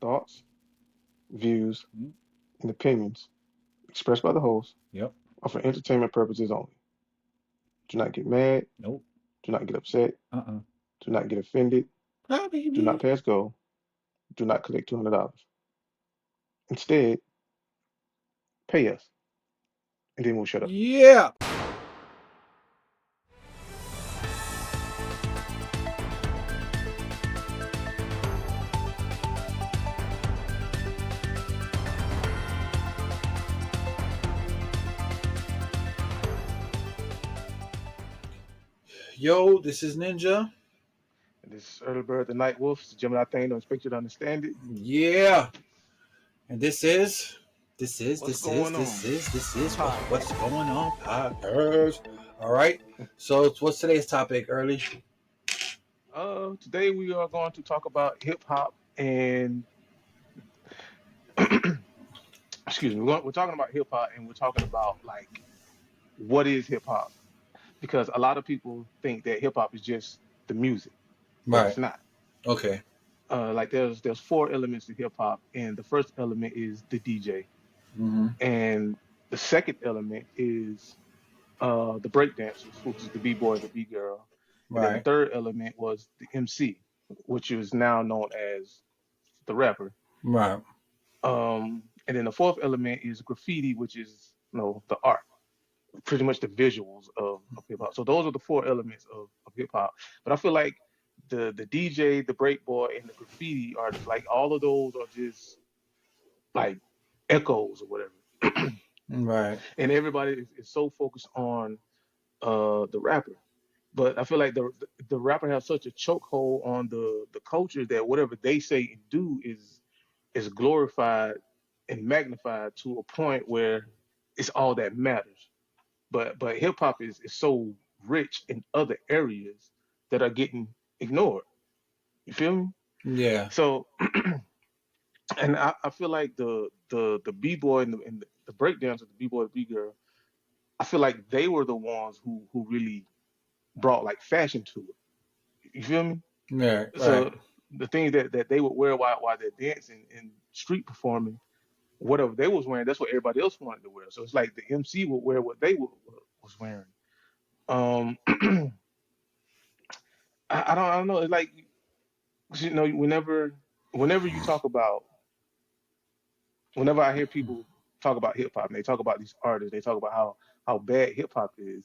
thoughts, views, Mhm. and opinions expressed by the host Yep. are for entertainment purposes only. Do not get mad. Nope. Do not get upset. Uh-uh. Do not get offended. Ah, Do not baby. pass go. Do not collect $200. Instead, pay us, and then we'll shut up. Yeah. Yo, this is Ninja. And this is Early Bird, the Night Wolf, the Gemini thing. Don't expect you to understand it. Yeah. And this is What's this is going this on? is this is what's Podcast. going on, podcast. All right. So what's today's topic, early? Today we are going to talk about hip hop and excuse me, we're talking about hip hop and we're talking about like what is hip hop because a lot of people think that hip hop is just the music, but Right. it's not. Okay. Like there's four elements to hip hop, and the first element is the DJ, Mm-hmm. and the second element is the break dancers, which is the b-boy, the b-girl, and then the Right. third element was the MC, which is now known as the rapper. Right. And then the fourth element is graffiti, which is the art, pretty much the visuals of hip hop. So those are the four elements of hip hop. But I feel like the DJ, the break boy, and the graffiti artist, like all of those are just like echoes or whatever. Right. And everybody is so focused on the rapper. But I feel like the rapper has such a chokehold on the culture that whatever they say and do is glorified and magnified to a point where it's all that matters. But hip hop is so rich in other areas that are getting ignored. You feel me? Yeah. So and I feel like the b boy and the breakdance of the b boy the b girl, I feel like they were the ones who really brought like fashion to it. You feel me? Yeah. Right. So the things that they would wear while they're dancing and street performing, whatever they was wearing, that's what everybody else wanted to wear. So it's like the MC would wear what was wearing. Um, I don't know. It's like 'cause, whenever you talk about whenever I hear people talk about hip hop and they talk about these artists, they talk about how bad hip hop is.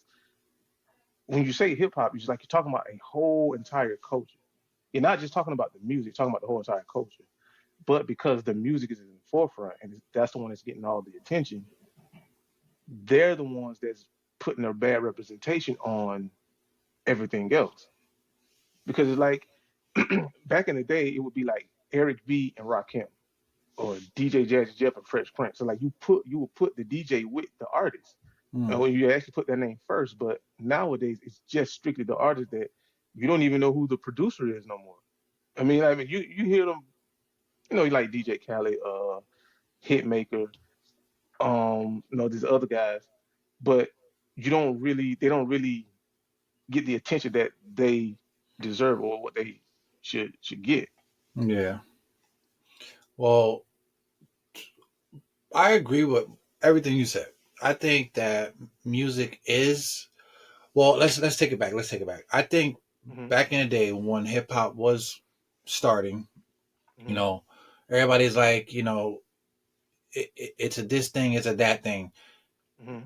When you say hip hop, it's like you're talking about a whole entire culture. You're not just talking about the music, you're talking about the whole entire culture. But because the music is in the forefront and that's the one that's getting all the attention, they're the ones that's putting a bad representation on everything else. Because it's like back in the day, it would be like Eric B and Rakim or DJ Jazzy Jeff and Fresh Prince. So like you would put the DJ with the artist. And Mm. when you actually put that name first, but nowadays it's just strictly the artist that you don't even know who the producer is no more. I mean you hear them, like DJ Khaled, Hitmaker, these other guys, but they don't really get the attention that they deserve or what they should get. Yeah. Well, I agree with everything you said. I think that music is well. Let's take it back. Let's take it back. I think Hmm. back in the day when hip hop was starting, you Hmm. know, everybody's like, it's a this thing, it's a that thing. Hmm.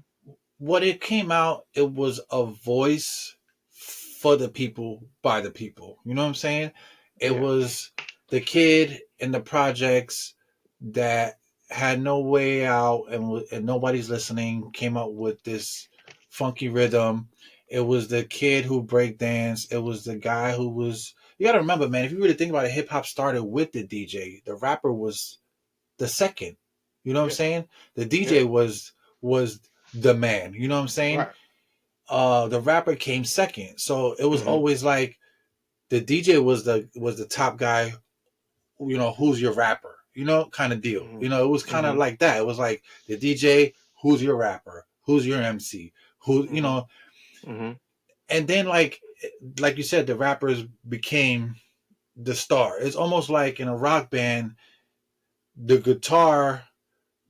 What it came out, it was a voice for the people by the people. You know what I'm saying? It Yeah. was the kid in the projects that had no way out and nobody's listening came up with this funky rhythm. It was the kid who break dance. It was the guy who was. You got to remember, man. If you really think about it, hip hop started with the DJ. The rapper was the second. You know what I'm Yeah. saying? The Yeah. DJ was the man. You know what I'm saying? Right. The rapper came second. So it was Hmm. always like the DJ was the top guy. Who's your rapper? Kind of deal. Hmm. It was kind of Hmm. like that. It was like the DJ, who's your rapper? Who's your MC? Who Hmm. Hmm. and then like you said, the rappers became the star. It's almost like in a rock band, the guitar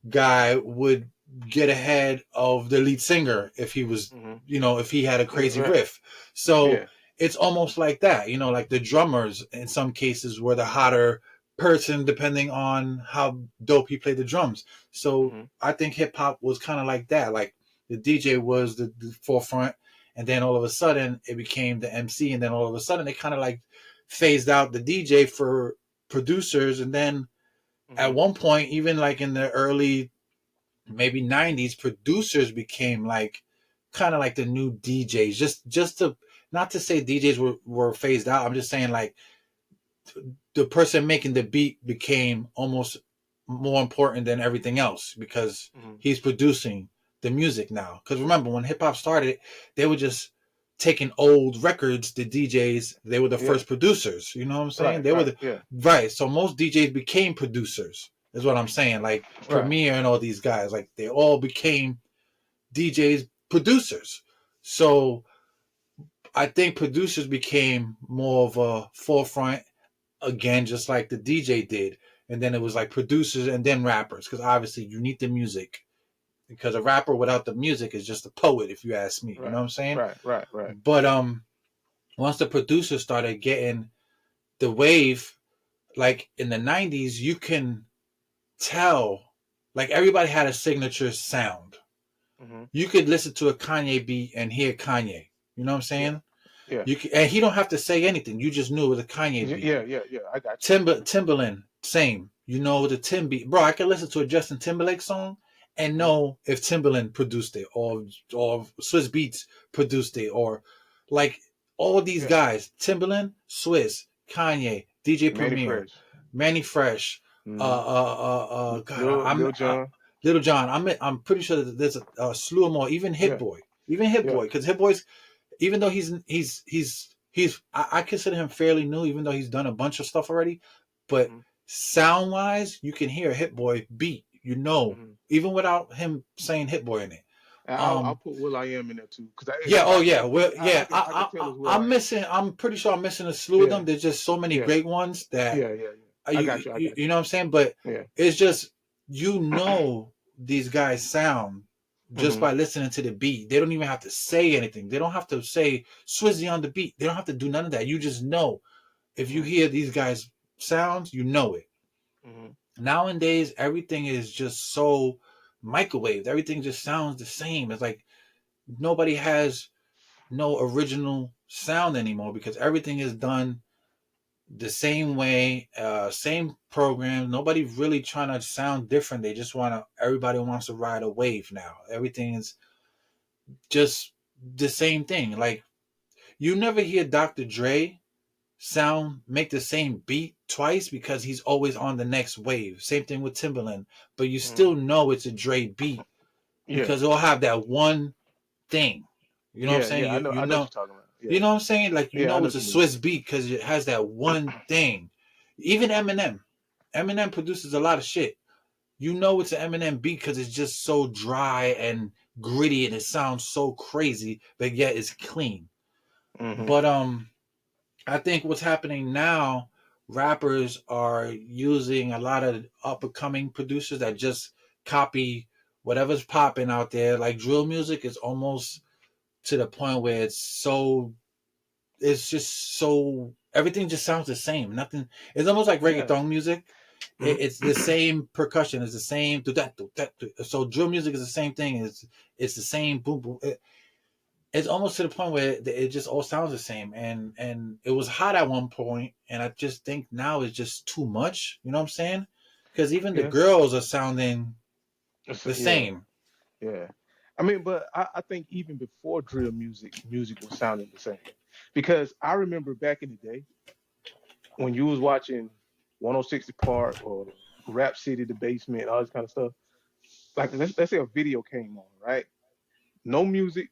guy would get ahead of the lead singer if he was, Hmm. if he had a Yeah, crazy right. riff. So Yeah. it's almost like that, like the drummers in some cases were the hotter person depending on how dope he played the drums. So Hmm. I think hip hop was kind of like that. Like the DJ was the forefront, and then all of a sudden it became the MC, and then all of a sudden they kind of like phased out the DJ for producers, and then at Hmm. one point, even like in the early maybe 90s, producers became like kind of like the new DJs. Just to not to say DJs were phased out. I'm just saying like the person making the beat became almost more important than everything else because Hmm. he's producing the music now. Because remember, when hip hop started, they were just taking old records. The DJs, they were the Yeah. first producers. You know what I'm saying? Right. They were Right. the Yeah. right. So most DJs became producers. Is what I'm saying. Like Right. Premier and all these guys, like they all became DJs producers. So I think producers became more of a forefront again, just like the DJ did. And then it was like producers and then rappers, because obviously you need the music. Because a rapper without the music is just a poet, if you ask me. You know Right. what I'm saying? Right. Right. Right. But once the producers started getting the wave, like in the '90s, you can tell, like everybody had a signature sound. Hmm. You could listen to a Kanye beat and hear Kanye. You know what I'm Yeah. saying? Yeah. And he don't have to say anything. You just knew it was a Kanye beat. Yeah. Yeah. Yeah. I got you. Timberland, same. You know the Tim beat, bro. I can listen to a Justin Timberlake song and Hmm. know if Timberland produced it or Swiss Beats produced it or like all these Yeah. guys: Timberland, Swiss, Kanye, DJ Manny Premier, Fresh. Manny Fresh, Hmm. God, Lil Jon. Little John. I'm pretty sure that there's a slew of more. Yeah. Even Hit Yeah. Boy, because Hit Boy's, even though he's I consider him fairly new, even though he's done a bunch of stuff already. But Hmm. sound wise, you can hear Hit Boy beat, Hmm. even without him saying Hit Boy in it. And I'll Um, put Will I Am in there too, because yeah, oh I yeah, can well, I yeah. can I can tell it's Will I'm I Am. missing. I'm pretty sure I'm missing a slew of Yeah. them. There's just so many Yeah. great ones that Yeah. Yeah. Yeah. I you, got you. I you got you you. know what I'm saying. But Yeah. it's just these guys sound just Hmm. by listening to the beat. They don't even have to say anything. They don't have to say Swizzy on the beat. They don't have to do none of that. You just know. If you Hmm. hear these guys sounds, you know it. Hmm. Nowadays, everything is just so microwaved. Everything just sounds the same. It's like nobody has no original sound anymore because everything is done the same way, same program. Nobody really trying to sound different. They just want to. Everybody wants to ride a wave now. Everything is just the same thing. Like you never hear Dr. Dre make the same beat twice because he's always on the next wave. Same thing with Timberland, but you Hmm. still know it's a Dre beat Yeah. because it'll have that one thing. You know what I'm Yeah. saying? Yeah. I know what you're talking about. Yeah. You know what I'm saying? Like Yeah. I know it's what a you mean. Swiss beat because it has that one thing. Even Eminem produces a lot of shit. You know it's an Eminem beat because it's just so dry and gritty and it sounds so crazy, but yet it's clean. Hmm. But I think what's happening now, rappers are using a lot of up and coming producers that just copy whatever's popping out there. Like drill music is almost to the point where it's just so everything just sounds the same. Nothing. It's almost like Yeah. reggaeton music. Hmm. It's the same percussion. It's the same. So drill music is the same thing. It's the same boom boom. It's almost to the point where it just all sounds the same. And it was hot at one point, and I just think now it's just too much. You know what I'm saying? Because even the Yeah. girls are sounding the Yeah. same. Yeah. I mean, but I think even before drill music, music was sounding the same. Because I remember back in the day when you was watching 106 Park or Rap City, The Basement, all this kind of stuff. Like let's say a video came on, right? No music,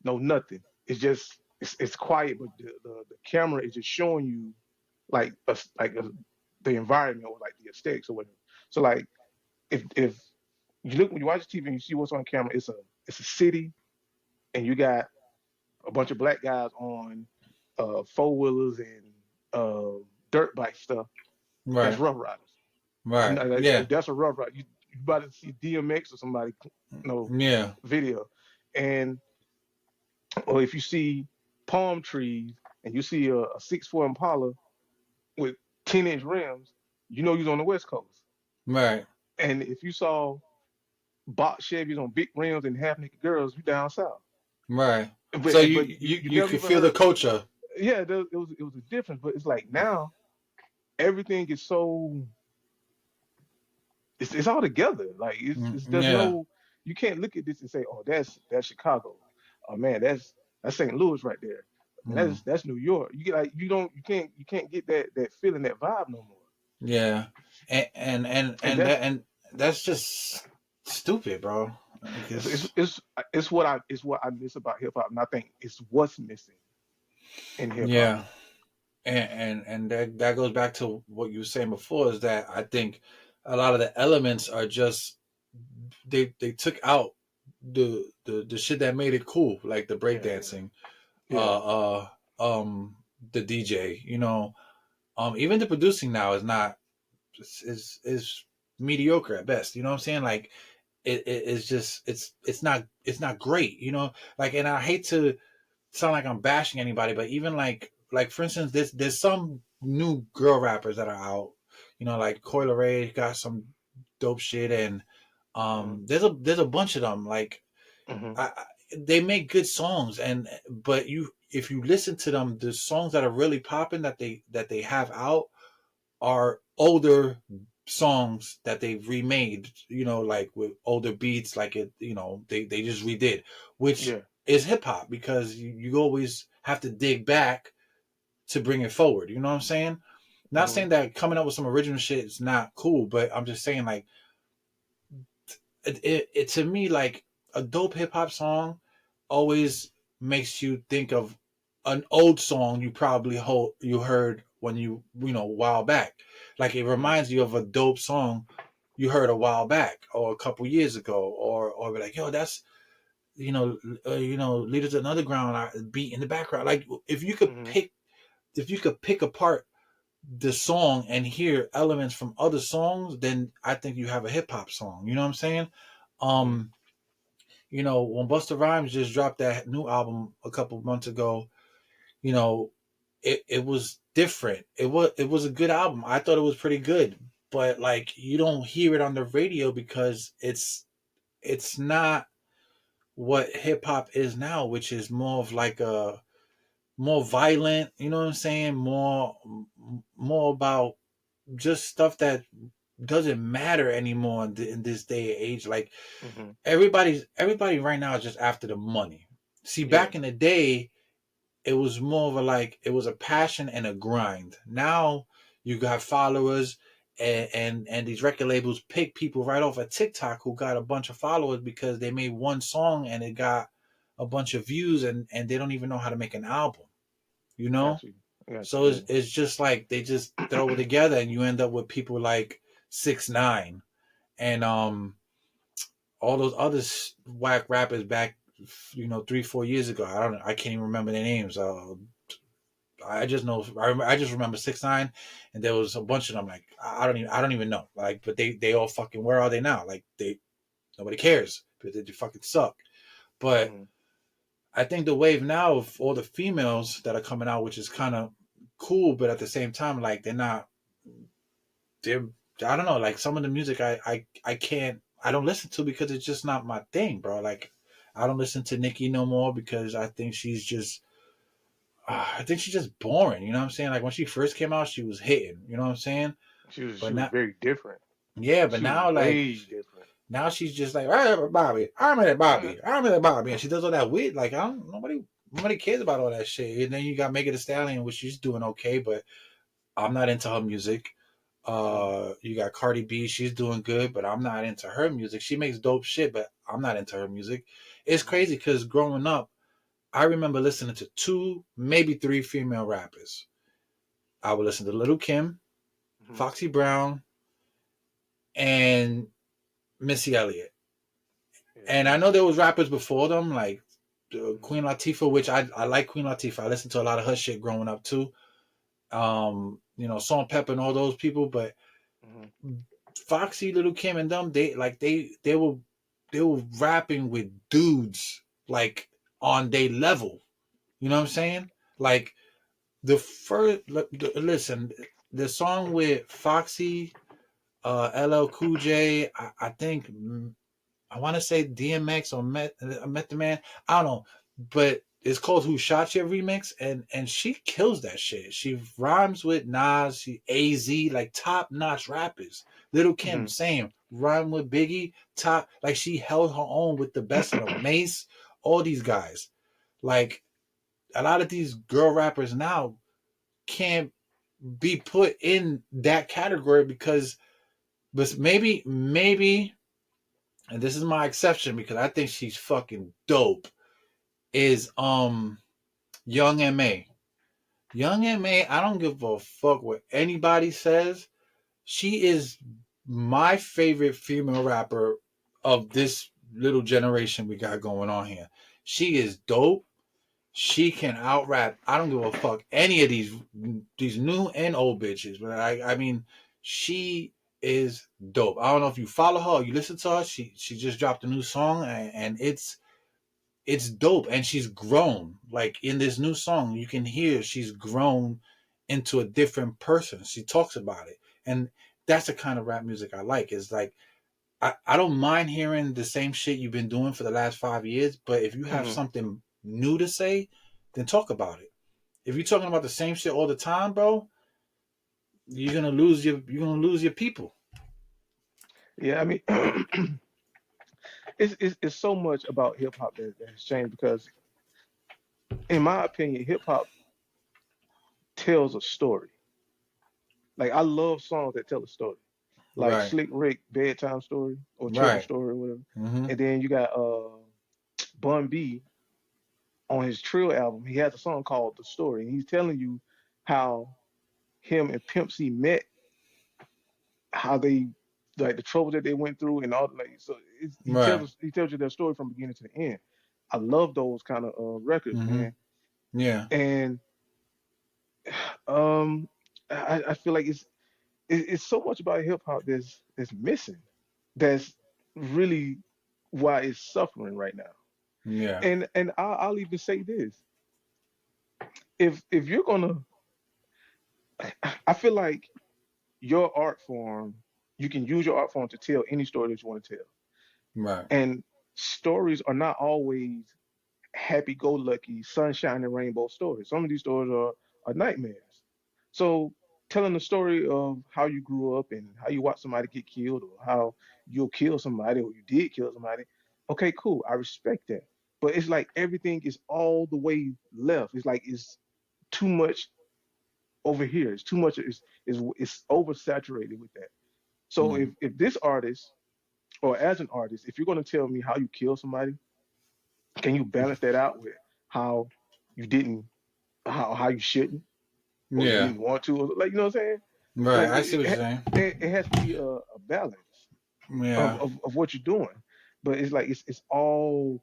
no nothing. It's quiet, but the camera is just showing you like the environment or like the aesthetics or whatever. So like if you look when you watch TV and you see what's on camera, it's a city and you got a bunch of black guys on four wheelers and dirt bike stuff. That's Right. Rough Riders. Right. Yeah. That's a rough ride. You about to see DMX or somebody, Yeah. video, and or if you see palm trees and you see a 6'4" Impala with 10-inch rims, you know you're on the West Coast. Right. And if you saw box Chevys on big rims and half naked girls, you down south. Right. So But you you never could even feel the heard. culture. Yeah, it was a difference. But it's like now everything is so it's all together. Like it's there's Yeah. no you can't look at this and say, oh, that's Chicago. Oh man, that's St. Louis right there. I mean, Mm. that's New York. You get like you can't get that feeling, that vibe no more. Yeah. And that's And that's just stupid, bro. I it's it's guess. it's, it's what I miss about hip hop, and I think it's what's missing in hip hop. Yeah. And that goes back to what you were saying before is that I think a lot of the elements are just they took out the shit that made it cool, like the Yeah, breakdancing, yeah, uh the DJ, even the producing now is not is mediocre at best. You know what I'm saying? Like it's just it's not great. Like, and I hate to sound like I'm bashing anybody, but even like for instance, there's some new girl rappers that are out. Like Coil Ray got some dope shit, and hmm there's a bunch of them. Like hmm they make good songs, but if you listen to them, the songs that are really popping that they have out are older songs that they've remade, like with older beats, like they just redid, which yeah, is hip hop because you always have to dig back to bring it forward. You know what I'm saying? Not hmm saying that coming up with some original shit is not cool, but I'm just saying, like, it to me, like, a dope hip hop song always makes you think of an old song you heard when a while back. Like, it hmm reminds you of a dope song you heard a while back or a couple years ago, or be like, yo, that's Leaders of Underground beat in the background. Like, hmm if you could pick apart the song and hear elements from other songs, then I think you have a hip hop song. You know what I'm saying? hmm Um, when Busta Rhymes just dropped that new album a couple months ago, you know, it was different. It was a good album. I thought it was pretty good, but like you don't hear it on the radio because it's not what hip hop is now, which is more of like a more violent. You know what I'm saying? More about just stuff that doesn't matter anymore in this day and age. Like hmm everybody right now is just after the money. See, yeah, back in the day, it was more of a like it was a passion and a grind. Now you got followers, and these record labels pick people right off of TikTok who got a bunch of followers because they made one song and it got a bunch of views, and they don't even know how to make an album, you I know? got you, I got So you. it's just like they just throw it Yeah. together and you end up with people like 6ix9ine and all those other whack rappers back 3-4 years ago. I can't even remember their names. I just know I just remember 6ix9ine, and there was a bunch of them. Like I don't even know. Like, but they all fucking, where are they now? Like, nobody cares because they fucking suck. But hmm I think the wave now of all the females that are coming out, which is kind of cool, but at the same time, like they're I don't know, like some of the music I can't, I don't listen to because it's just not my thing, bro. Like, I don't listen to Nicki no more because I think she's just boring. You know what I'm saying? Like, when she first came out, she was hitting. You know what I'm saying? She But was now, very different. yeah, but She was now, like, way different. now she's just like, "Hey, Bobby, I'm in it, Uh, Bobby, I'm in it, Bobby," and she does all that weird. Like, I don't nobody cares about all that shit. And then you got Megan Thee Stallion, which she's doing okay, but I'm not into her music. mhm, You got Cardi B, she's doing good, but I'm not into her music. She makes dope shit, but I'm not into her music. It's mhm, crazy because growing up, I remember listening to two, maybe three female rappers. I would listen to Little Kim, mhm. Foxy Brown, and Missy Elliott. Yeah. And I know there was rappers before them, like Mhm, Queen Latifah, which I like Queen Latifah. I listened to a lot of her shit growing up too. Salt and Pepper and all those people, but mhm, Foxy, Little Kim, and them, they were rapping with dudes like on their level. You know what I'm saying? Like the first, listen, the song with Foxy, LL Cool J, I think I want to say DMX or Met the Man. I don't know, but it's called "Who Shot You" remix, and she kills that shit. She rhymes with Nas, she Az, like top notch rappers. Little Kim, Hmm. same, rhyme with Biggie, top, like she held her own with the best of them. Mace, all these guys. Like a lot of these girl rappers now can't be put in that category because, but maybe and this is my exception because I think she's fucking dope, is Young M.A. Young M.A., I don't give a fuck what anybody says. She is my favorite female rapper of this little generation we got going on here. She is dope. She can out rap. I don't give a fuck any of these new and old bitches. But I mean, she is dope. I don't know if you follow her or you listen to her. She just dropped a new song and it's dope and she's grown. Like in this new song, you can hear she's grown into a different person. She talks about it. And that's the kind of rap music I like. Is like I don't mind hearing the same shit you've been doing for the last 5 years, but if you have Hmm. something new to say, then talk about it. If you're talking about the same shit all the time, bro, you're gonna lose your people. Yeah, I mean, it's so much about hip hop that has changed because, in my opinion, hip hop tells a story. Like I love songs that tell a story, like Right. Slick Rick bedtime story or children's Right. story or whatever. Mm-hmm. And then you got Bun B on his Trill album. He has a song called The Story, and he's telling you how him and Pimp C met, how they like the trouble that they went through, and all like so. Right. He tells you their story from beginning to the end. I love those kind of records, Mm-hmm. man. Yeah. And um, I feel like it's so much about hip hop that's missing. That's really why it's suffering right now. Yeah. And I'll even say this: if you're gonna, I feel like your art form, you can use your art form to tell any story that you want to tell. Right. And stories are not always happy-go-lucky, sunshine and rainbow stories. Some of these stories are nightmares. So telling the story of how you grew up and how you watched somebody get killed or how you'll kill somebody or you did kill somebody, okay, cool. I respect that. But it's like everything is all the way left. It's like it's too much over here. It's too much. It's oversaturated with that. So Mm. if this artist or as an artist, if you're going to tell me how you kill somebody, can you balance that out with how you didn't, how you shouldn't, or you Yeah. didn't want to, or, like you know what I'm saying? Right. Like I see what you're saying. it has to be a balance Yeah. of what you're doing, but it's like it's all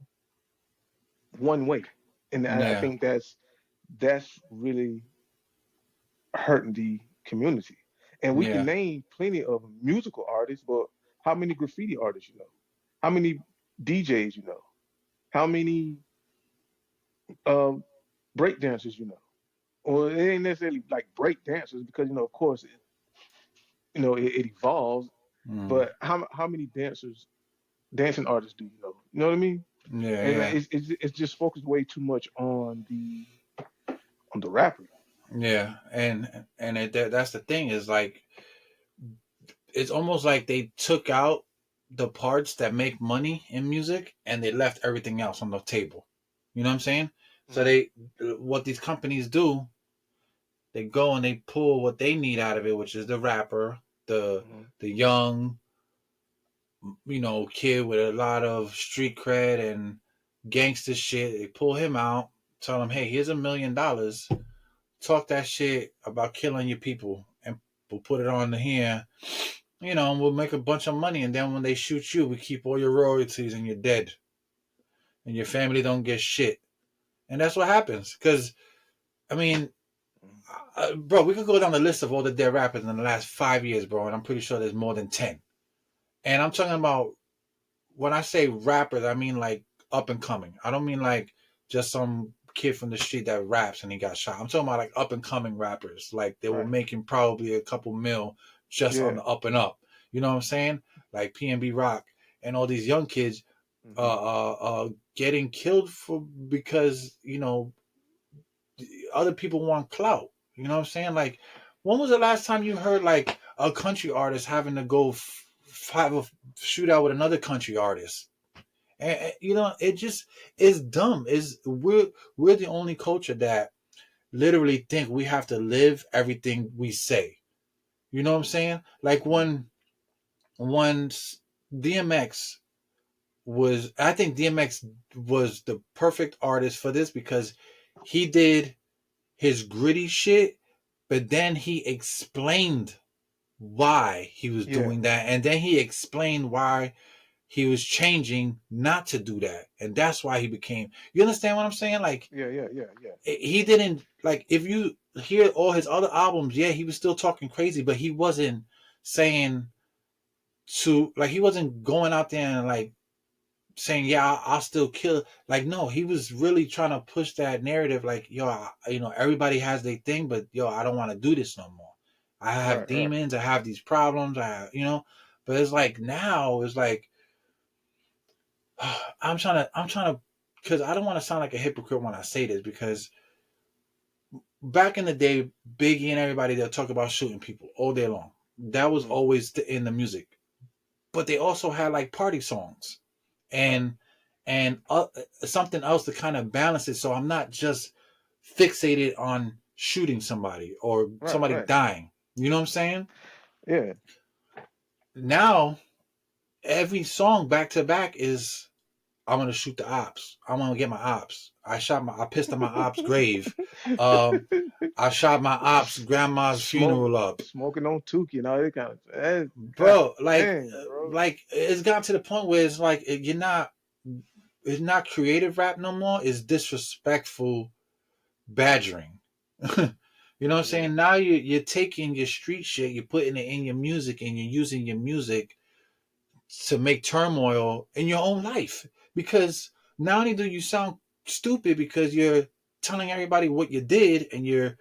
one way, and I Yeah. think that's really hurting the community. And we can Yeah. name plenty of musical artists, but how many graffiti artists you know? How many DJs you know? How many um, break dancers you know? Or it ain't necessarily like break dancers because of course it evolves. Mm. But how many dancing artists do you know? You know what I mean? Yeah. And Yeah. it's just focused way too much on the rapper. Yeah. And that's the thing is like it's almost like they took out the parts that make money in music and they left everything else on the table. You know what I'm saying? So Hmm. what these companies do, they go and they pull what they need out of it, which is the rapper, the Hmm. the young, kid with a lot of street cred and gangster shit. They pull him out, tell him, hey, here's $1 million. Talk that shit about killing your people, and we'll put it on the here. We'll make a bunch of money, and then when they shoot you, we keep all your royalties, and you're dead, and your family don't get shit. And that's what happens. Because I mean, Bro, we could go down the list of all the dead rappers in the last 5 years, bro, and I'm pretty sure there's more than 10. And I'm talking about, when I say rappers, I mean like up and coming. I don't mean like just some kid from the street that raps and he got shot. I'm talking about like up and coming rappers. Like they were Right. making probably a couple mil just on Yeah. the up and up. You know what I'm saying? Like PNB Rock and all these young kids Hmm. getting killed for because other people want clout. You know what I'm saying? Like, when was the last time you heard like a country artist having to go have a shootout with another country artist? And it just is dumb. Is we're the only culture that literally think we have to live everything we say. You know what I'm saying? Like when DMX I think DMX was the perfect artist for this because he did his gritty shit, but then he explained why he was Yeah. doing that, and then he explained why he was changing not to do that, and that's why he became. You understand what I'm saying? Like, Yeah. Yeah. Yeah. Yeah. he didn't, like, if you hear all his other albums, yeah, he was still talking crazy, but he wasn't saying to, like, he wasn't going out there and like saying, "Yeah, I'll still kill." Like, no, he was really trying to push that narrative. Like, yo, everybody has their thing, but yo, I don't want to do this no more. I have Right. Right. demons. I have these problems. But it's like now, it's like I'm trying to, because I don't want to sound like a hypocrite when I say this, because back in the day, Biggie and everybody, they'll talk about shooting people all day long. That was Hmm. always in the music, but they also had like party songs Right. and something else to kind of balance it. So I'm not just fixated on shooting somebody or Right. somebody Right. dying. You know what I'm saying? Yeah. Now every song back to back is, I'm gonna shoot the ops. I'm gonna get my ops. I pissed on my ops grave. Um, I shot my ops grandma's Smoke, funeral up. smoking on Tukey and all that kind of. God Bro, like, dang, bro. it's gotten to the point where it's like, it's not creative rap no more. It's disrespectful badgering. You know what I'm Yeah. saying? Now you're taking your street shit, you're putting it in your music, and you're using your music to make turmoil in your own life. Because not only do you sound stupid because you're telling everybody what you did and you're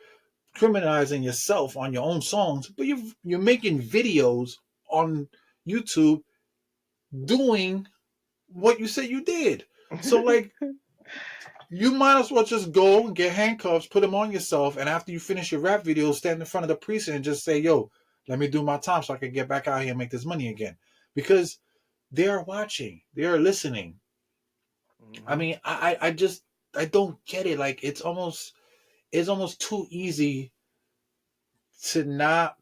criminalizing yourself on your own songs, but you're making videos on YouTube doing what you said you did. So like, you might as well just go and get handcuffs, put them on yourself, and after you finish your rap video, stand in front of the precinct and just say, "Yo, let me do my time so I can get back out here and make this money again." Because they are watching, they are listening. I Hmm. mean, I just, I don't get it. Like, it's almost too easy to not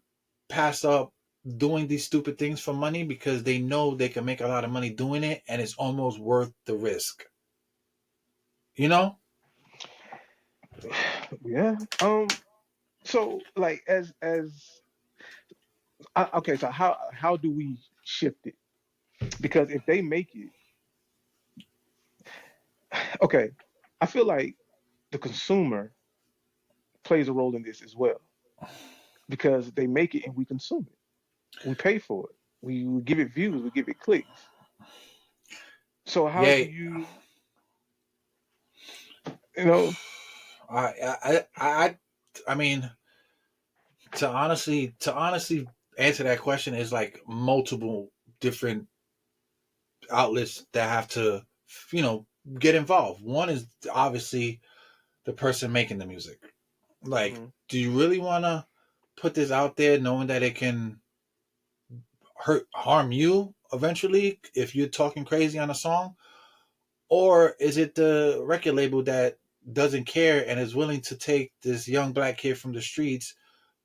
pass up doing these stupid things for money because they know they can make a lot of money doing it, and it's almost worth the risk. You know? Yeah. So like okay, so how do we shift it? Because if they make it, okay, I feel like the consumer plays a role in this as well because they make it and we consume it. We pay for it. We give it views. We give it clicks. So how do Yeah. you, I mean, to honestly answer that question is like multiple different outlets that have to, you know, get involved. One is obviously the person making the music. Like, hmm do you really want to put this out there knowing that it can harm you eventually if you're talking crazy on a song? Or is it the record label that doesn't care and is willing to take this young black kid from the streets,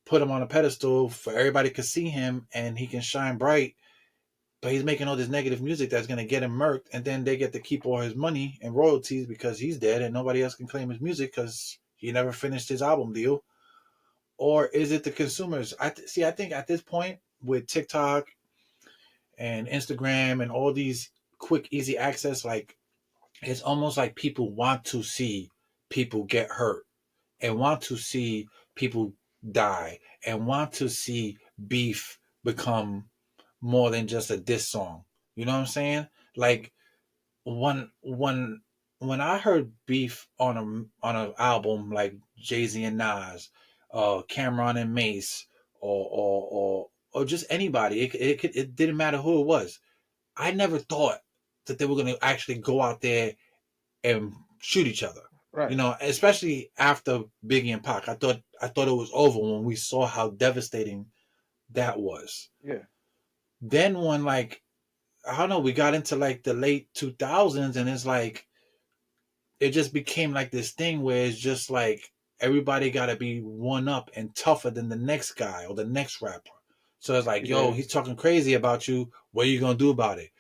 put him on a pedestal for everybody to see him and he can shine bright, but he's making all this negative music that's going to get him murked, and then they get to keep all his money and royalties because he's dead and nobody else can claim his music because he never finished his album deal? Or is it the consumers? I think at this point with TikTok and Instagram and all these quick, easy access, like, it's almost like people want to see people get hurt and want to see people die and want to see beef become more than just a diss song. You know what I'm saying? Like when when when I heard beef on an album like Jay Z and Nas, Cameron and Mace, or just anybody, it didn't matter who it was. I never thought that they were going to actually go out there and shoot each other. You Right. know, especially after Biggie and Pac, I thought it was over when we saw how devastating that was. Yeah. Then when like I don't know, we got into like the late 2000s, and it's like it just became like this thing where it's just like everybody got to be one up and tougher than the next guy or the next rapper. So it's like, yo, Yeah. he's talking crazy about you. What are you gonna do about it?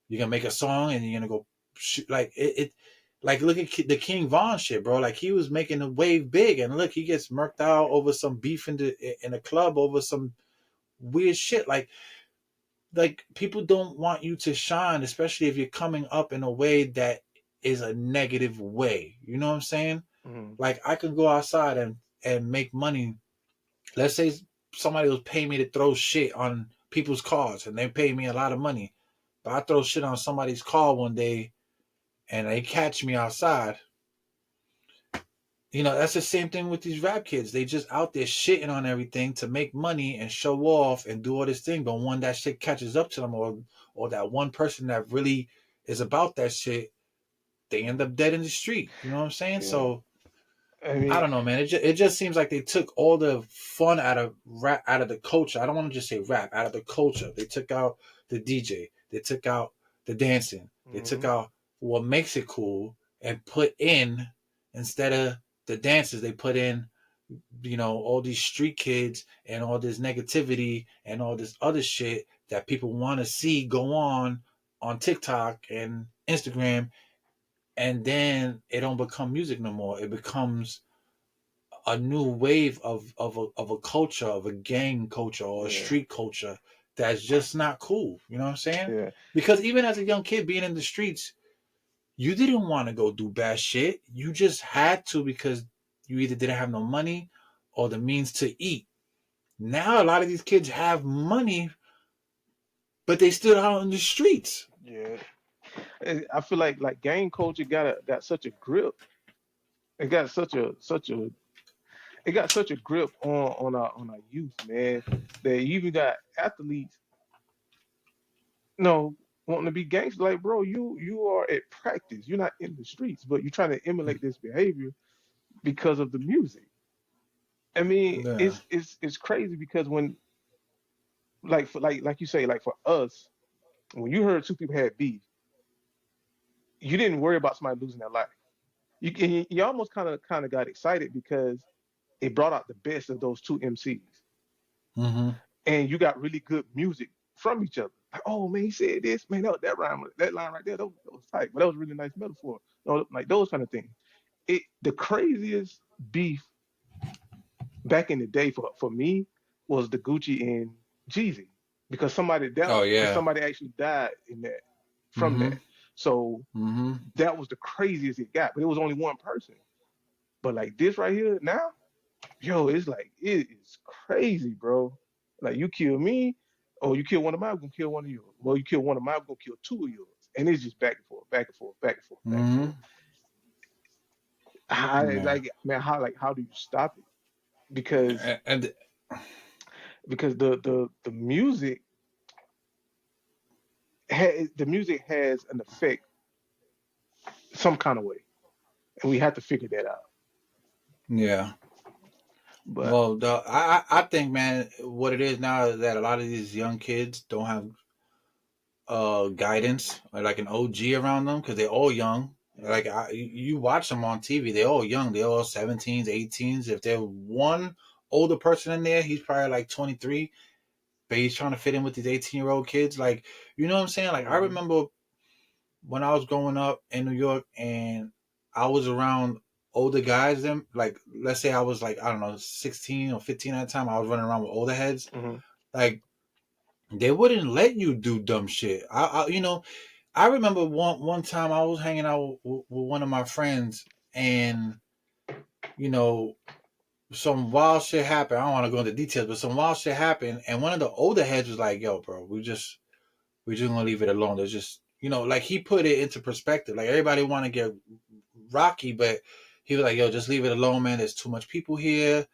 You're gonna make a song and you're gonna go shoot like it like look at the King Von shit, bro. Like he was making the wave big, and look, he gets murked out over some beef in a club over some weird shit. Like people don't want you to shine, especially if you're coming up in a way that is a negative way. You know what I'm saying? Hmm. Like I could go outside and make money. Let's say somebody was paying me to throw shit on people's cars, and they pay me a lot of money. But I throw shit on somebody's car one day, and they catch me outside. You know, that's the same thing with these rap kids. They just out there shitting on everything to make money and show off and do all this thing. But when that shit catches up to them, or that one person that really is about that shit, they end up dead in the street. You know what I'm saying? Yeah. So I I mean, don't know, man. It just seems like they took all the fun out of rap, out of the culture. I don't want to just say rap, out of the culture. They took out the DJ. They took out the dancing. They took hmm out what makes it cool and put in, instead of the dances, they put in, all these street kids and all this negativity and all this other shit that people want to see go on TikTok and Instagram, and then it don't become music no more. It becomes a new wave of a culture, of a gang culture or a yeah. street culture that's just not cool. You know what I'm saying? Yeah. Because even as a young kid being in the streets, you didn't want to go do bad shit. You just had to because you either didn't have no money or the means to eat. Now a lot of these kids have money, but they still out in the streets. Yeah. I feel like gang culture got such a grip. It got such a it got such a grip on our youth, man. That you even got athletes, no, wanting to be gangster. Like, bro, you are at practice. You're not in the streets, but you're trying to emulate this behavior because of the music. I mean, Yeah. it's crazy because when like for like you say, like for us, when you heard two people had beef, you didn't worry about somebody losing their life. You almost kind of got excited because it brought out the best of those two MCs, Mm-hmm. and you got really good music from each other. Like, oh man, he said this, man, that line right there, that was tight, but that was a really nice metaphor. Like those kind of things. The craziest beef back in the day for me was the Gucci and Jeezy because Oh yeah. somebody actually died in that from Mm-hmm. that. So Mm-hmm. that was the craziest it got, but it was only one person. But like this right here now, yo, it's like it is crazy, bro. Like you kill me, or you kill one of mine, I'm gonna kill one of yours. Well, you kill one of mine, I'm gonna kill two of yours. And it's just back and forth, back and forth, back and forth, back and forth. Mm-hmm. Yeah. Like man, how do you stop it? Because And the music the music has an effect some kind of way, and we have to figure that out. yeah. But Well, I think, man, what it is now is that a lot of these young kids don't have guidance or like an OG around them because they're all young. yeah, Like you watch them on TV, they're all young. They're all 17s, 18s. If there's one older person in there, he's probably like 23, but he's trying to fit in with these 18-year-old kids. Like, you know what I'm saying? Like, I hmm remember when I was growing up in New York and I was around older guys, them like, let's say I was like, I don't know, 16 or 15 at the time, I was running around with older heads. hmm Like, they wouldn't let you do dumb shit. I remember one time I was hanging out with one of my friends, and you know some wild shit happened. I don't want to go into details, but some wild shit happened, and one of the older heads was like, "Yo, bro, we just gonna leave it alone. There's just like he put it into perspective. Like everybody want to get rocky, but he was like, "Yo, just leave it alone, man. There's too much people here.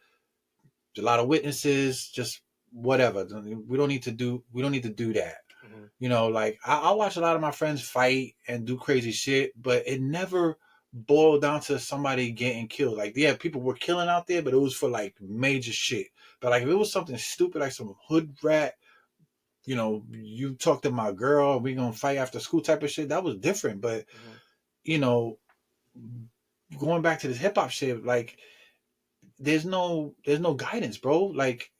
There's a lot of witnesses. Just whatever. We don't need to do that." Hmm. Like I watch a lot of my friends fight and do crazy shit, but it never boiled down to somebody getting killed. Like, yeah, people were killing out there, but it was for like major shit. But like if it was something stupid like some hood rat, you talk to my girl, we gonna fight after school type of shit, that was different. But, Hmm. you know, going back to this hip hop shit, like there's no guidance, bro. Like,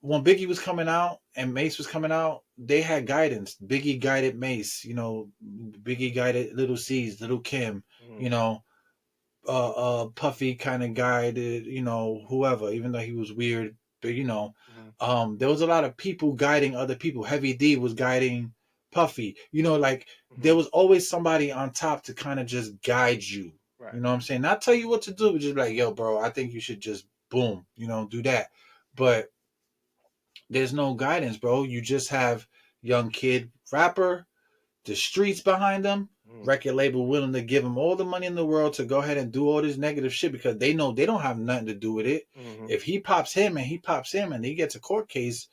when Biggie was coming out and Mace was coming out, they had guidance. Biggie guided Mace, Biggie guided Little C's, Little Kim, Hmm. you know, Puffy kind of guided, whoever, even though he was weird, but Hmm. there was a lot of people guiding other people. Heavy D was guiding Puffy, like Hmm. there was always somebody on top to kind of just guide you. You Right. know what I'm saying? Not tell you what to do, but just like, yo, bro, I think you should just boom, do that. But there's no guidance, bro. You just have young kid rapper, the streets behind them, Hmm. record label willing to give him all the money in the world to go ahead and do all this negative shit because they know they don't have nothing to do with it. Hmm. If he pops him and he gets a court case,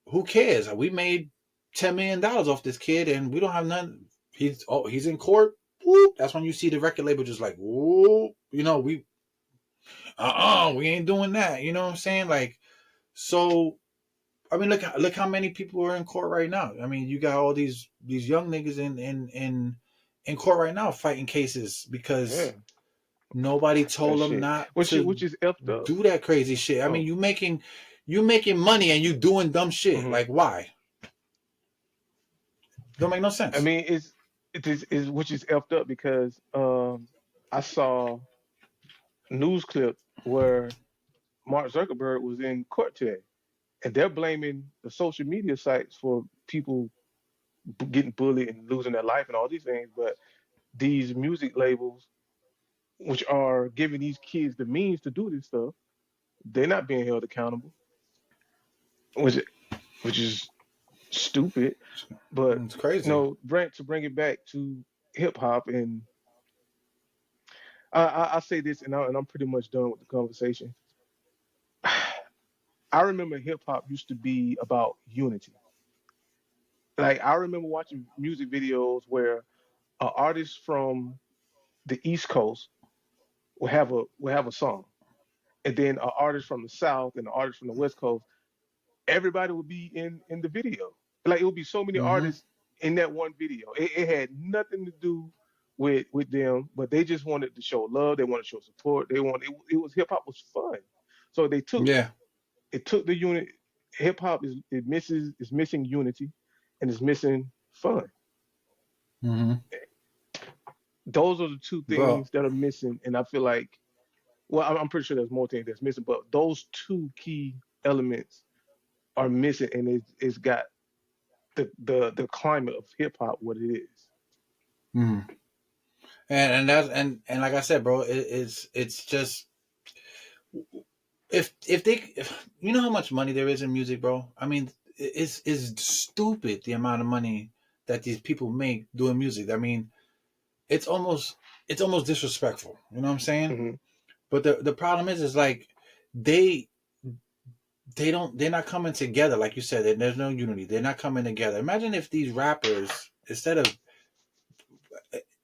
who cares? We made $10 million off this kid and we don't have nothing. He's in court. Whoop. That's when you see the record label just like, whoa, we ain't doing that. You know what I'm saying? Like, so I mean, look how many people are in court right now. I mean, you got all these young niggas in court right now fighting cases Yeah. because nobody told That them shit. not Which to which is effed up. do that crazy shit. I mean, Oh. you making money and you doing dumb shit. Hmm. Like, why? Don't make no I sense. mean, it is which is effed up because I saw a news clip where Mark Zuckerberg was in court today, and they're blaming the social media sites for people getting bullied and losing their life and all these things. But these music labels, which are giving these kids the means to do this stuff, they're not being held accountable, which which is stupid. But It's crazy. Brent, to bring it back to hip hop, and I say this, and I'm pretty much done with the conversation. I remember hip hop used to be about unity. Like I remember watching music videos where an artist from the East Coast will have a song, and then an artist from the South and an artist from the West Coast, everybody would be in the video. Like it would be so many Mm-hmm. artists in that one video. It had nothing to do with them, but they just wanted to show love. They wanted to show support. It was hip hop was fun. So Yeah. it took the unit. Hip hop is missing unity, and it's missing fun. Mm-hmm. Those are the two Bro. things that are missing, and I feel like, well, I'm pretty sure there's more things that's missing, but those two key elements are missing, and it's got the climate of hip hop what it is. Mm-hmm. And that's and like I said, bro, it's just if you know how much money there is in music, bro. I mean, it's stupid the amount of money that these people make doing music. I mean, it's almost it's almost disrespectful. You know what I'm saying? Hmm. But the problem is like they they're not coming together. Like you said, there's no unity. They're not coming together. Imagine if these rappers, instead of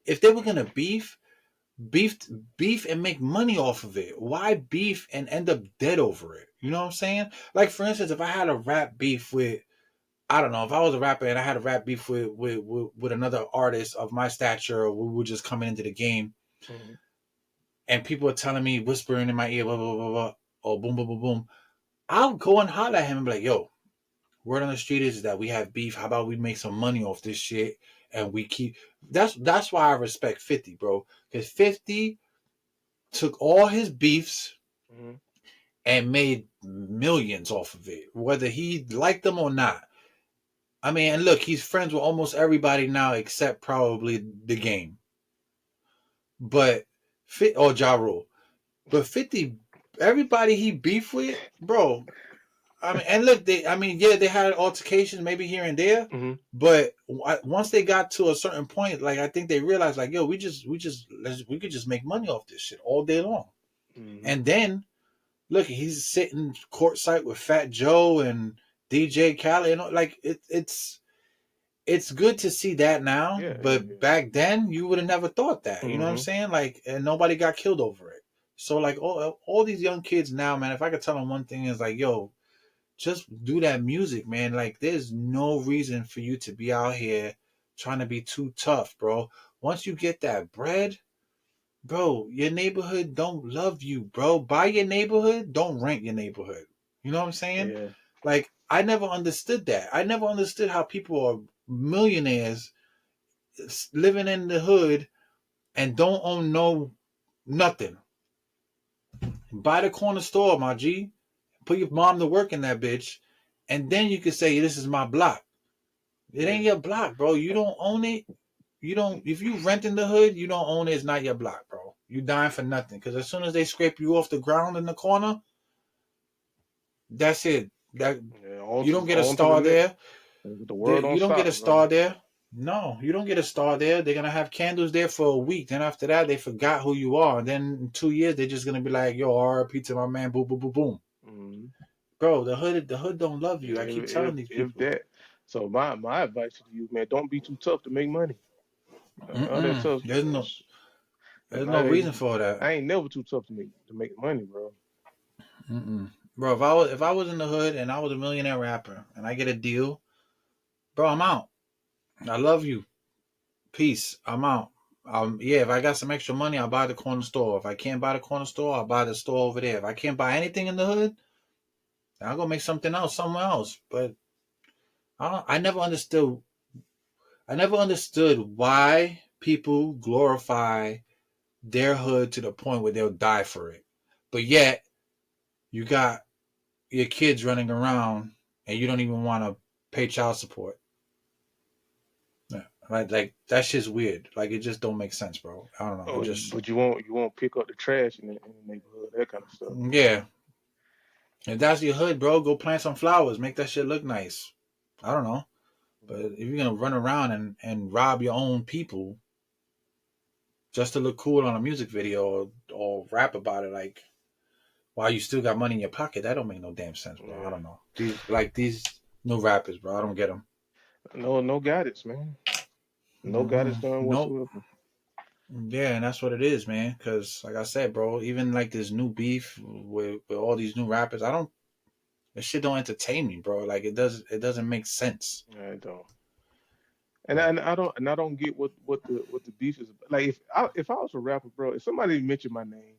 if they were gonna beef beef and make money off of it. Why beef and end up dead over it? You know what I'm saying? Like for instance, if I had a rap beef with I don't know, if I was a rapper and I had a rap beef with another artist of my stature, or we were just coming into the game, Hmm. and people are telling me, whispering in my ear, blah blah blah blah, or boom boom boom boom, I'll go and holler at him and be like, "Yo, word on the street is that we have beef. How about we make some money off this shit and we keep?" That's why I respect 50, bro, because 50 took all his beefs Hmm. and made millions off of it, whether he liked them or not. I mean, and look, he's friends with almost everybody now except probably the game, but fit or Ja Rule. But 50, everybody he beef with, bro. I mean, and look, I mean, yeah, they had altercations maybe here and there, Hmm. but once they got to a certain point, like I think they realized, like, yo, we could just make money off this shit all day long. Hmm. And then look, he's sitting courtside with Fat Joe and DJ Khaled, like it's good to see that now, Yeah, yeah, but yeah. back then you would have never thought that. You know what I'm Hmm. saying? Like, and nobody got killed over it. So like all these young kids now, man, if I could tell them one thing is like, yo, just do that music, man. Like, there's no reason for you to be out here trying to be too tough, bro. Once you get that bread, bro, your neighborhood don't love you, bro. Buy your neighborhood, don't rent your neighborhood. You know what I'm saying? Yeah. Like, I never understood that. I never understood how people are millionaires living in the hood and don't own no nothing. Buy the corner store, my G. Put your mom to work in that bitch, and then you can say this is my block. It Yeah. ain't your block, bro. You don't own it. You don't. If you rent in the hood, you don't own it. It's not your block, bro. You dying for nothing. Because as soon as they scrape you off the ground in the corner, that's it. That Yeah. you don't get a On to the star next. there. The world don't You don't get stop, a bro. star there. No, you don't get a star there. They're gonna have candles there for a week. Then after that, they forgot who you are. Then in 2 years, they're just gonna be like, "Yo, R.I.P. to my man." Boom, boom, boom, boom. Hmm. Bro, the hood don't love you. I keep telling these If people. that. So my advice to you, man, don't be too tough to make money. All that Mm-mm. tough. There's no reason I for that. ain't never too tough to make money, bro. Mm-mm. Bro, if I was in the hood and I was a millionaire rapper and I get a deal, bro, I'm out. I love you. Peace. I'm out. Yeah, if I got some extra money, I'll buy the corner store. If I can't buy the corner store, I'll buy the store over there. If I can't buy anything in the hood, I'll go make something else somewhere else. But I never understood why people glorify their hood to the point where they'll die for it. But yet you got your kids running around and you don't even want to pay child support. Yeah. Like that shit's weird. Like it just don't make sense, bro. I don't know. It Oh, just but you won't pick up the trash in the neighborhood, that kind of stuff. yeah. If that's your hood, bro, go plant some flowers. Make that shit look nice. I don't know. But if you're gonna run around and rob your own people just to look cool on a music video or rap about it, like while you still got money in your pocket, that don't make no damn sense, bro. I Yeah. don't know. These new rappers, bro. I don't get them. No guidance, man. No guidance Mm-mm. done Nope. whatsoever. Yeah, and that's what it is, man. Because, like I said, bro, even like this new beef with all these new rappers, I don't. This shit don't entertain me, bro. Like it doesn't make sense. I don't. Like, And I don't get what the beef is about. Like if I was a rapper, bro, if somebody mentioned my name,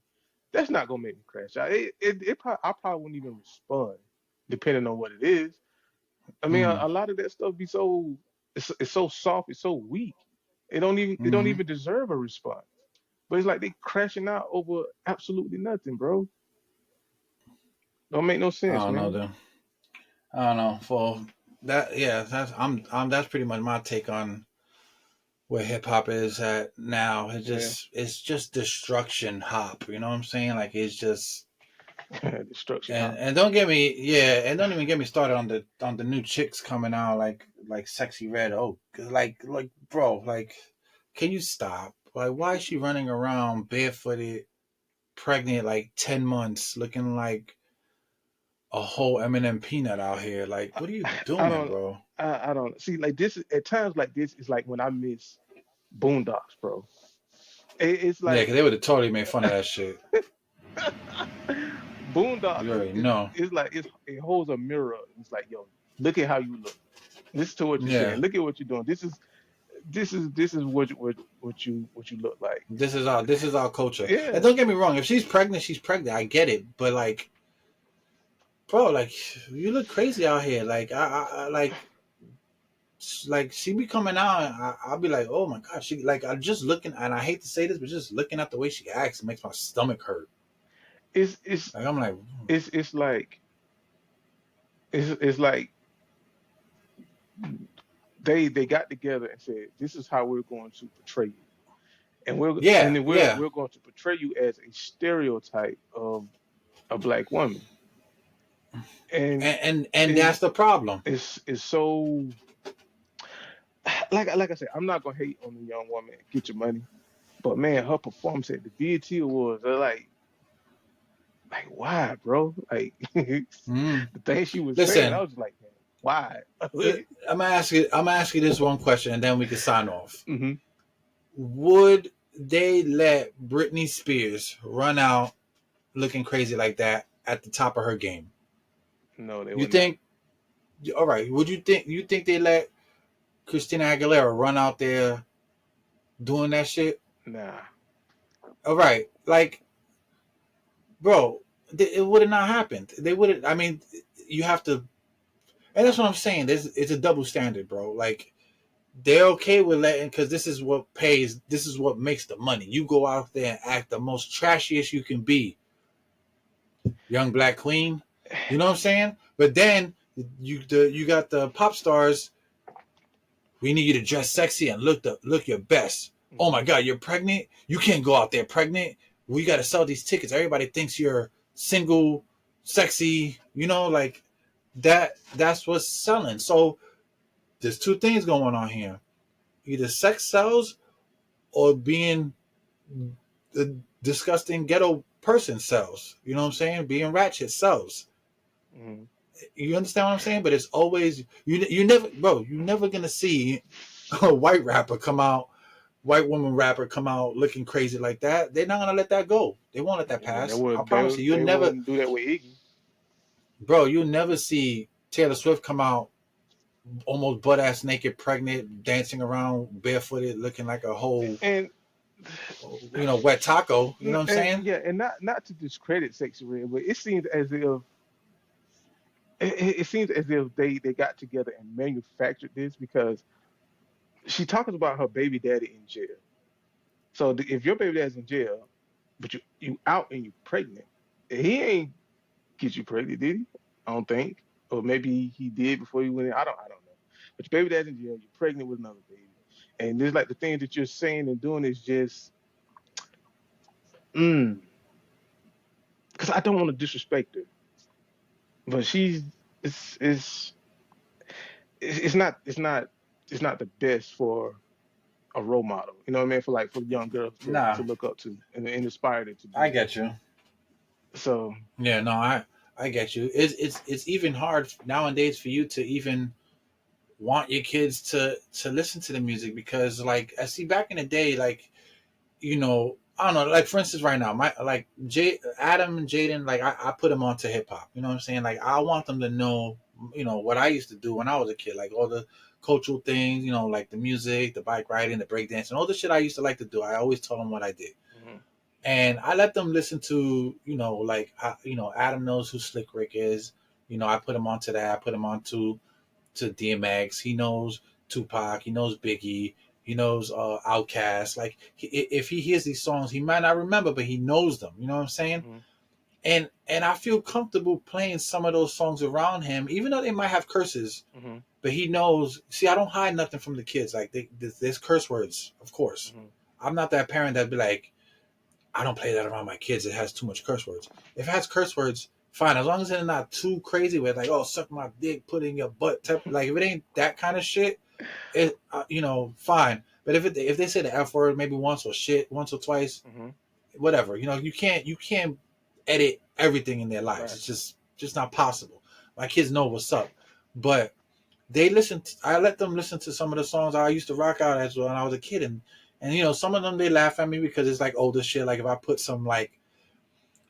that's not gonna make me crash out. I probably wouldn't even respond, depending on what it is. I mean, mm, a lot of that stuff be so it's so soft, it's so weak. It don't mm-hmm. even deserve a response. But it's like they crashing out over absolutely nothing, bro. Don't make no I sense, don't know, man. though. I don't know. For that, yeah, that's pretty much my take on where hip hop is at now. Yeah, It's just destruction hop. You know what I'm saying? Like it's just destruction and hop. and don't get me yeah, and don't even get me started on the new chicks coming out like Sexy Red. Oh, like bro, like can you stop? Like why is she running around barefooted, pregnant, like 10 months, looking like a whole Eminem peanut out here? Like what are you I doing, don't, bro? I don't see like this. At times like this, is like when I miss Boondocks, bro. It's Yeah, like because they would have totally made fun of that shit. Boondocks You already know. is like it holds a mirror. It's like, yo, look at how you look. Listen to what you're saying. Yeah. Look at what you're doing. This is what you look like. This is our culture. And Yeah, don't get me wrong, if she's pregnant, she's pregnant. I get it. But like, bro, like you look crazy out here. Like I like she be coming out and I'll be like, oh my god, she like I'm just looking and I hate to say this, but just looking at the way she acts makes my stomach hurt. it's it's Like I'm like, it's like it's like they got together and said, this is how we're going to portray you. and Yeah, then yeah, we're going to portray you as a stereotype of a black woman, and and it, that's the problem. it's so like I said, I'm not gonna hate on the young woman. Get your money, but man, her performance at the BET Awards, are like why, bro? Like the Mm. things she was saying, I Listen, was just like, man, why? I'm gonna ask you this one question, and then we can sign off. Hmm. Would they let Britney Spears run out looking crazy like that at the top of her game? No, they You would not. think? All right. Would you think they let Christina Aguilera run out there doing that shit? Nah. All right. Like, bro, it would have not happened. They would have. I mean, you have to, and that's what I'm saying. It's a double standard, bro. Like, they're okay with letting, because this is what pays. This is what makes the money. You go out there and act the most trashiest you can be, young black queen. You know what I'm saying? But then you got the pop stars. We need you to dress sexy and look your best. Oh my Hmm. God, you're pregnant. You can't go out there pregnant. We got to sell these tickets. Everybody thinks you're single, sexy. You know, like that. That's what's selling. So there's two things going on here: either sex sells, or being a disgusting ghetto person sells. You know what I'm saying? Being ratchet sells. Hmm. You understand what I'm saying? But it's always you never, bro. You never gonna see a white rapper come out, white woman rapper come out looking crazy like that. They're not gonna let that go. They won't let that Yeah, pass. I promise you. You'll they never, wouldn't do that with Iggy. bro. You'll never see Taylor Swift come out almost butt ass naked, pregnant, dancing around barefooted, looking like a whole, And wet taco. You know what I'm and saying? yeah, and not to discredit Sexy Red, but it seems as if it seems as if they got together and manufactured this because she talks about her baby daddy in jail. So if your baby daddy's in jail, but you out and you pregnant, he ain't get you pregnant, did he? I don't think. Or maybe he did before you went in. I don't know. But your baby dad's in jail, you're pregnant with another baby. And there's like the things that you're saying and doing is just mm. Because I don't want to disrespect her. But she's it's it's it's not it's not the best for a role model. You know what I mean? For like for young girls to Nah, look up to and inspire them to I be. get you. So Yeah, no, I get you. It's even hard nowadays for you to even want your kids to listen to the music, because like I see back in the day, like, I don't know, like for instance right now, my like Adam and Jaden, like I put them onto hip hop. You know what I'm saying? Like I want them to know, what I used to do when I was a kid, like all the cultural things, like the music, the bike riding, the breakdancing, all the shit I used to like to do. I always told them what I did. mhm, And I let them listen to, like, Adam knows who Slick Rick is. I put him onto that. I put him onto to DMX. He knows Tupac. He knows Biggie. He knows Outkast. Like, if he hears these songs, he might not remember, but he knows them. You know what I'm saying? mhm, And I feel comfortable playing some of those songs around him, even though they might have curses. mhm, But he knows. See, I don't hide nothing from the kids. Like, there's curse words, of course. mhm, I'm not that parent that'd be like, I don't play that around my kids. It has too much curse words. If it has curse words, fine. As long as they're not too crazy with like, oh, suck my dick, put it in your butt. Like if it ain't that kind of shit, fine. But if they say the F word maybe once or shit once or twice, mhm. whatever. You can't edit everything in their lives. Right. It's just not possible. My kids know what's up, but I let them listen to some of the songs I used to rock out as well when I was a kid, and some of them they laugh at me because it's like older shit. Like if I put some, like,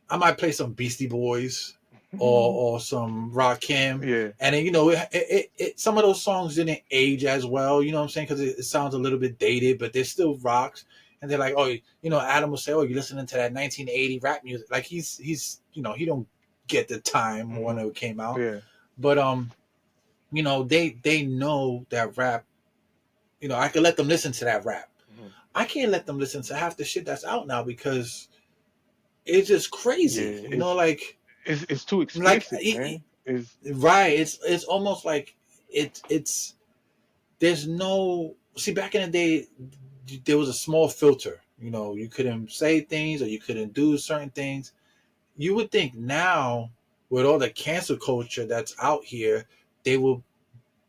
I might play some Beastie Boys or some Rakim, Yeah. and then some of those songs didn't age as well. You know what I'm saying? Because it sounds a little bit dated, but they're still rocks. And they're like, oh, Adam will say, oh, you're listening to that 1980 rap music. Like he's he don't get the time when Mhm. it came out, Yeah. but they know that rap. I could let them listen to that rap. Mhm. I can't let them listen to half the shit that's out now because it's just crazy. Yeah. Like It's too like explicit, man. It's right. It's almost like it's there's no, see, back in the day there was a small filter. You couldn't say things or you couldn't do certain things. You would think now, with all the cancel culture that's out here, they will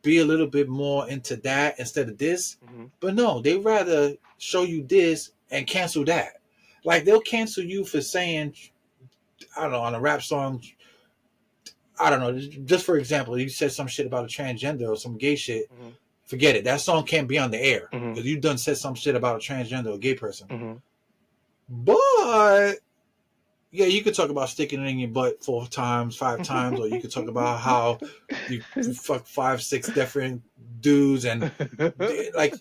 be a little bit more into that instead of this. Hmm. But no, they rather show you this and cancel that. Like they'll cancel you for saying, I don't know, on a rap song, I don't know, just for example, you said some shit about a transgender or some gay shit. Hmm. Forget it. That song can't be on the air Hmm. because you done said some shit about a transgender or gay person. Hmm. But yeah, you could talk about sticking it in your butt 4 times, 5 times, or you could talk about how you fuck 5, 6 different dudes and like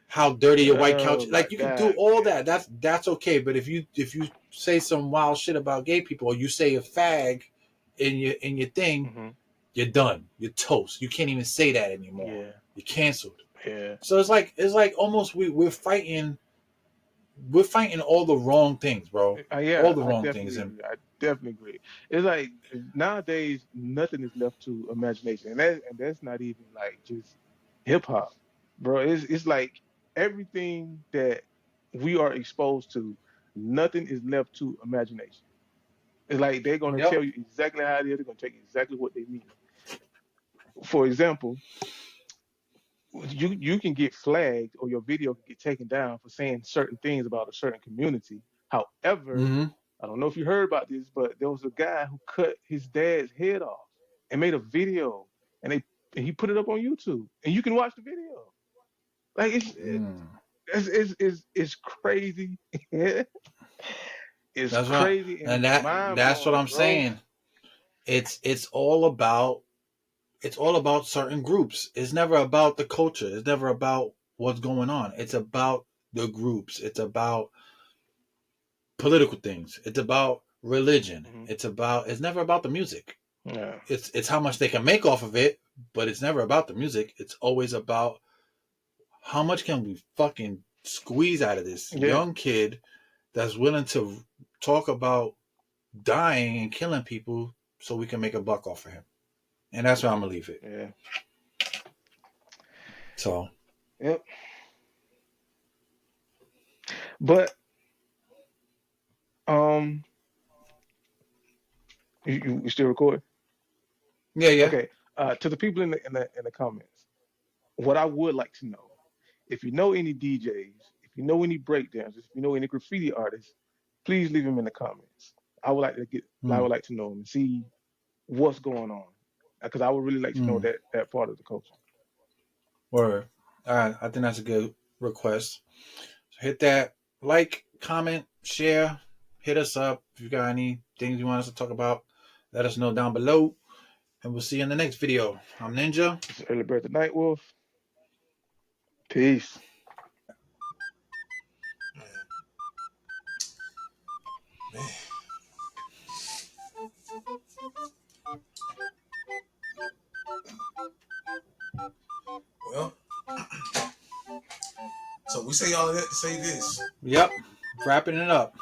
how dirty your white couch. Oh my Like you could do God, all man. that. That's okay. But if you say some wild shit about gay people or you say a fag in your thing, Hmm. you're done. You're toast. You can't even say that anymore. Yeah, You're canceled. yeah. So it's like almost we're fighting all the wrong things, bro. All Yeah, the I wrong things. definitely And agree. I definitely agree. It's like nowadays nothing is left to imagination, and that's not even like just hip hop, bro. It's like everything that we are exposed to, nothing is left to imagination. It's like they're gonna yep. tell you exactly how it is. They're gonna tell you exactly what they mean. For example, you can get flagged or your video can get taken down for saying certain things about a certain community. However, Mm-hmm. I don't know if you heard about this, but there was a guy who cut his dad's head off and made a video, and and he put it up on YouTube, and you can watch the video. Like Mm. it's crazy. It's That's what, crazy and and it's that mind that's what blowing, I'm bro. saying. It's all about certain groups. It's never about the culture. It's never about what's going on. It's about the groups. It's about political things. It's about religion. Hmm. It's never about the music. Yeah, It's how much they can make off of it, but it's never about the music. It's always about how much can we fucking squeeze out of this yeah, young kid that's willing to talk about dying and killing people so we can make a buck off of him. And that's where I'm gonna leave it. yeah. So Yep. But um, you still recording? yeah, yeah. Okay. To the people in the comments, what I would like to know, if you know any DJs, if you know any breakdancers, if you know any graffiti artists, please leave them in the comments. I Hmm. would like to know them and see what's going on, because I would really like to know Hmm. that part of the culture. Word. All right. I think that's a good request. So hit that like, comment, share. Hit us up if you got any things you want us to talk about. Let us know down below, and we'll see you in the next video. I'm Ninja. This is Early Bird the Night Wolf. Peace. Man. Well, so we say all of that to say this. Yep. Wrapping it up.